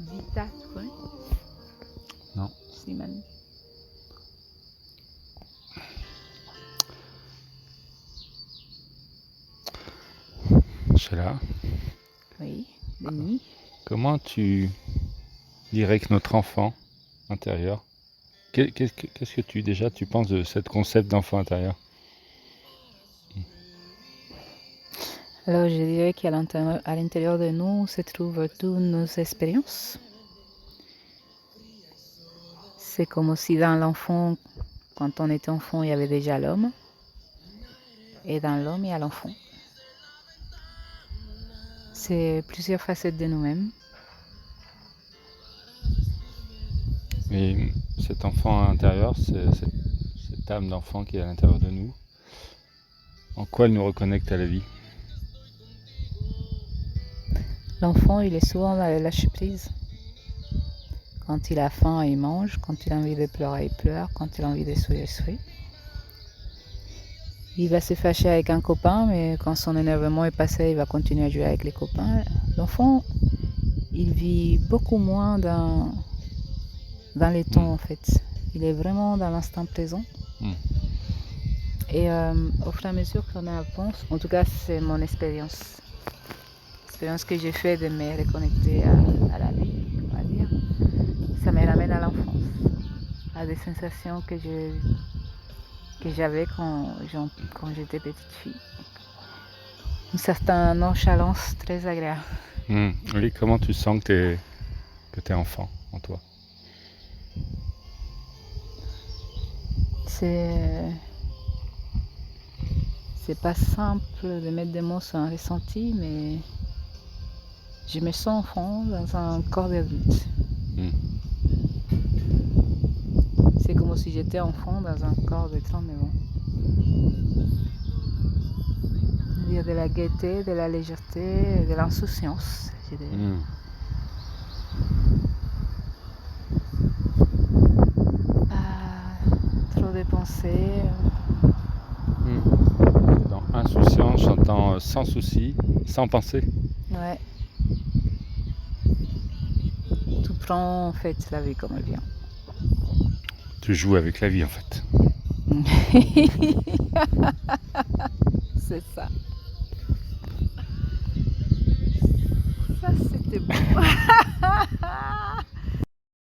Vita, tu connais? Non. Slimane. Sheila, Oui, Denis. comment tu dirais que notre enfant intérieur, qu'est-ce que tu penses de ce concept d'enfant intérieur? Alors, je dirais qu'à l'intérieur de nous se trouvent toutes nos expériences. C'est comme si dans l'enfant, quand on était enfant, il y avait déjà l'homme. Et dans l'homme, il y a l'enfant. C'est plusieurs facettes de nous-mêmes. Et cet enfant intérieur, cette âme d'enfant qui est à l'intérieur de nous, en quoi elle nous reconnecte à la vie? L'enfant, il est souvent dans la lâcher-prise. Quand il a faim, il mange. Quand il a envie de pleurer, il pleure. Quand il a envie de sourire, il sourit. Il va se fâcher avec un copain, mais quand son énervement est passé, il va continuer à jouer avec les copains. L'enfant, il vit beaucoup moins dans les temps, en fait. Il est vraiment dans l'instant présent. Et au fur et à mesure qu'on avance, en tout cas, c'est mon expérience. L'expérience que j'ai faite de me reconnecter à la vie, on va dire. Ça me ramène à l'enfance, à des sensations que j'avais quand j'étais petite fille. Une certaine nonchalance très agréable. Oui, comment tu sens que t'es enfant en toi? C'est pas simple de mettre des mots sur un ressenti, mais je me sens enfant dans un corps d'adulte. C'est comme si j'étais enfant dans un corps de 39 ans. Il y a de la gaieté, de la légèreté, de l'insouciance, je dirais. Pas trop de pensées. Dans insouciance, j'entends sans souci, sans penser. Ouais. Tu prends en fait la vie comme elle vient. Tu joues avec la vie en fait. C'est ça. Ça, c'était beau.